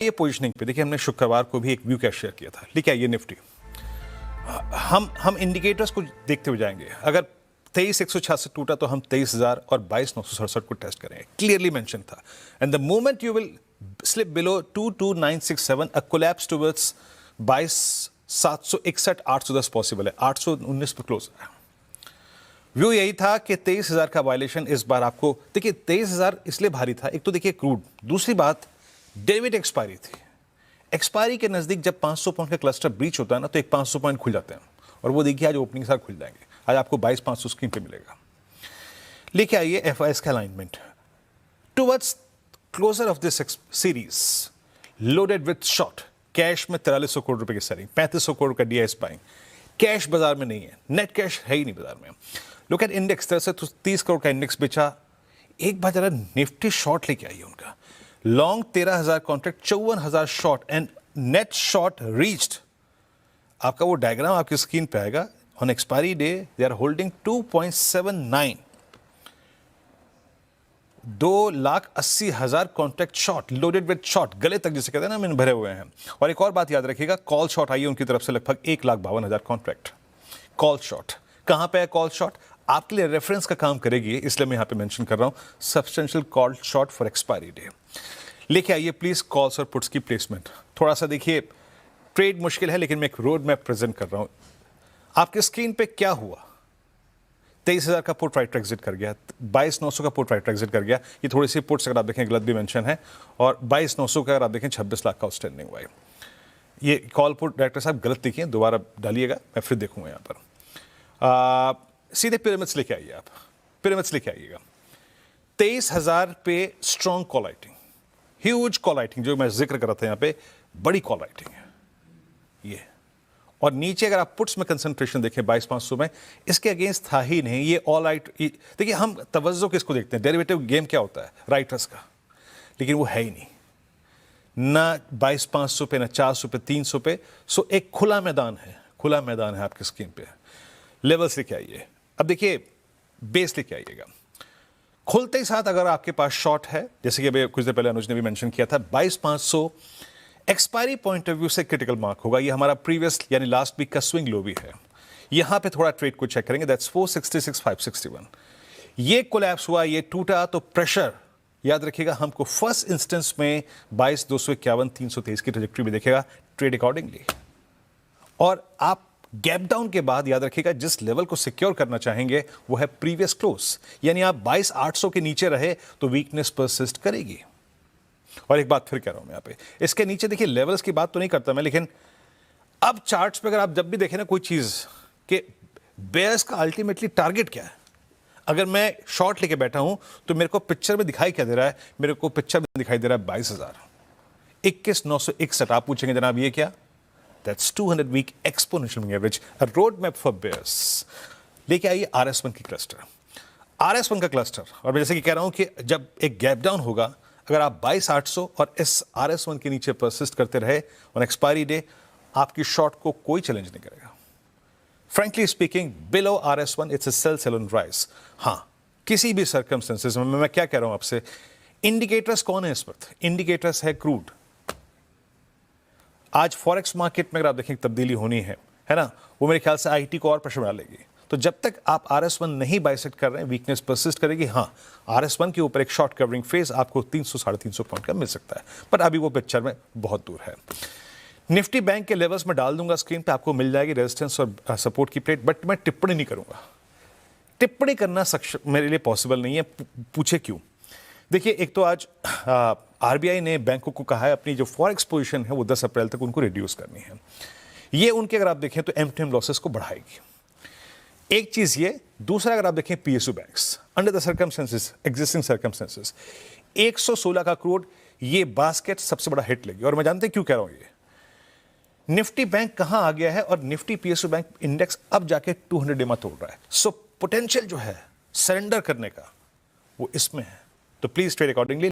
ये पोजीशनिंग पे देखिए, हमने शुक्रवार को भी एक व्यू कैश शेयर किया था। लेकिन ये निफ्टी हम इंडिकेटर्स को देखते हुए जाएंगे। अगर 23,166 टूटा तो हम 23,000 और 22,967 को टेस्ट करेंगे, क्लियरली मेंशन था। And the moment you will slip below 22,967, a collapse towards 22,761 810 possible है। 819 पे क्लोज है। व्यू यही था कि 23,000 का वायलेशन इस बार आपको, देखिए 23,000 इसलिए भारी था, एक तो देखिए क्रूड, दूसरी बात डेविड एक्सपायरी थी। एक्सपायरी के नजदीक जब 500 पॉइंट का क्लस्टर ब्रीच होता है ना, तो एक 500 पॉइंट खुल जाते हैं, और वो देखिए आज ओपनिंग के साथ खुल जाएंगे। आज आपको 22,500 स्क्रीन पे मिलेगा। लेके आइए एफआईएस का alignment towards closure of this series, loaded with short cash में 4300 करोड़ रुपए की सेलिंग, 3500 करोड़ का डीआईएस बाइंग। कैश बाजार में नहीं है, नेट कैश है ही नहीं बाजार में। लुक एट इंडेक्स, तरह से 30 करोड़ का इंडेक्स बेचा। एक बार जरा निफ्टी शॉर्ट लेके आइए उनका, long 13,000 contract, 54,000 short and net short reached. आपका वो डायग्राम आपकी स्क्रीन पे आएगा। On expiry day they are holding 2.79, 2,80,000 contract short, loaded with short, गले तक जिसे कहते हैं ना, मैंने भरे हुए हैं। और एक और बात याद रखिएगा, कॉल शॉर्ट आई है उनकी तरफ से लगभग 1,52,000 कॉन्ट्रैक्ट कॉल शॉर्ट। कहां पे है कॉल शॉर्ट? आपके लिए रेफरेंस का काम करेगी, इसलिए मैं यहां पे मेंशन कर रहा हूं, substantial call short for expiry day. लेके आइए प्लीज कॉल्स और पुट्स की प्लेसमेंट। थोड़ा सा देखिए, ट्रेड मुश्किल है, लेकिन मैं एक रोड मैप प्रेजेंट कर रहा हूं आपके स्क्रीन पे। क्या हुआ? 23,000 का पुट राइट एग्जिट कर गया, 22,900 का पुट राइट एग्जिट कर गया। ये थोड़ी सी पुट्स अगर आप देखें गलत भी मेंशन है, और 22,900 का अगर आप देखें 26 लाख का आउटस्टैंडिंग हुआ है। ये कॉल पुट डायरेक्टर साहब गलत लिखिए, दोबारा डालिएगा, मैं फिर देखूंगा यहाँ पर। सीधे पिरामिड्स लेके आइए, आप पिरामिड्स लेके आइएगा। 23,000 पे strong call writing, huge call writing, जो मैं जिक्र कर रहा था यहाँ पे, बड़ी कॉल राइटिंग है ये। और नीचे अगर आप पुट्स में कंसंट्रेशन देखें 22,500 में, इसके अगेंस्ट था ही नहीं ये ऑल राइट। देखिए हम तवज्जो किसको देखते हैं, डेरिवेटिव गेम क्या होता है, राइटर्स का, लेकिन वो है ही नहीं, ना 22,500 पे, ना 400 पे, 300 पे। सो एक खुला मैदान है, खुला मैदान है आपकी स्क्रीन पे। लेवल्स लेके आइए, अब देखिए बेस लेके आइएगा। खुलते ही साथ अगर आपके पास शॉर्ट है, जैसे कि अभी कुछ देर पहले अनुज ने भी मेंशन किया था, 22,500 एक्सपायरी पॉइंट ऑफ व्यू से क्रिटिकल मार्क होगा। ये हमारा प्रीवियस यानी लास्ट वीक का स्विंग लो भी है। यहां पे थोड़ा ट्रेड को चेक करेंगे, दैट्स 466,561। ये कोलैप्स हुआ, ये टूटा, तो प्रेशर याद रखिएगा हमको फर्स्ट इंस्टेंस में 22,251 323 की ट्रेजेक्टरी भी देखेगा, ट्रेड अकॉर्डिंगली। और आप गैप डाउन के बाद याद रखिएगा जिस लेवल को सिक्योर करना चाहेंगे वो है प्रीवियस क्लोज, यानी आप 22,800 के नीचे रहे तो वीकनेस परसिस्ट करेगी। और एक बात फिर कह रहा हूं मैं यहां पे, इसके नीचे देखिए लेवल्स की बात तो नहीं करता मैं, लेकिन अब चार्ट्स पे अगर आप जब भी देखें ना कोई चीज कि बेयर्स का अल्टीमेटली टारगेट क्या है, अगर मैं शॉर्ट लेके बैठा हूं तो मेरे को पिक्चर में दिखाई क्या दे रहा है, मेरे को पिक्चर में दिखाई दे रहा है 22,000, 21,961। आप पूछेंगे जनाब ये क्या? That's 200 week exponential moving average, a roadmap for bears। लेके आइए RS1 की क्लस्टर, RS1 का क्लस्टर। और मैं जैसे कि कह रहा हूं कि जब एक गैप डाउन होगा, अगर आप 22,800 और इस RS1 के नीचे परसिस्ट करते रहे ऑन एक्सपायरी डे, आपकी शॉर्ट को कोई चैलेंज नहीं करेगा। Frankly speaking, below RS1 it's a sell on rise. हां, किसी भी सर्कमस्टेंसेस में मैं क्या कह रहा हूं आपसे, इंडिकेटर्स कौन है इस वक्त? इंडिकेटर्स है क्रूड। आज फॉरेक्स मार्केट में अगर आप देखें तब्दीली होनी है ना, वो मेरे ख्याल से आईटी को और प्रेशर में डालेगी। तो जब तक आप RS1 नहीं बाइसेक्ट कर रहे हैं, वीकनेस परसिस्ट करेगी। हाँ, RS1 के ऊपर एक शॉर्ट कवरिंग फेज आपको 300-350 पॉइंट का मिल सकता है, पर अभी वो पिक्चर में बहुत दूर है। निफ्टी बैंक के लेवल्स में डाल दूंगा स्क्रीन पे, आपको मिल जाएगी रेजिस्टेंस और सपोर्ट की प्लेट, बट मैं टिप्पणी नहीं करूंगा। टिप्पणी करना मेरे लिए पॉसिबल नहीं है। पूछे क्यों? देखिए, एक तो आज आरबीआई ने बैंकों को कहा है अपनी जो फॉरेक्स पोजीशन है वो 10 अप्रैल तक उनको रिड्यूस करनी है। ये उनके अगर आप देखें तो एमटीएम लॉसेस को बढ़ाएगी, एक चीज ये। दूसरा, अगर आप देखें PSU banks under the circumstances, existing circumstances, 116 का करोड़, ये बास्केट सबसे बड़ा हिट लेगी। और मैं जानते क्यों कह रहा हूं ये, निफ्टी बैंक कहां आ गया है और निफ्टी पीएसयू बैंक इंडेक्स अब जाके 200 डेमा तोड़ रहा है। सो पोटेंशियल जो है सरेंडर करने का वो इसमें है। तो प्लीज ट्रेड अकॉर्डिंगली।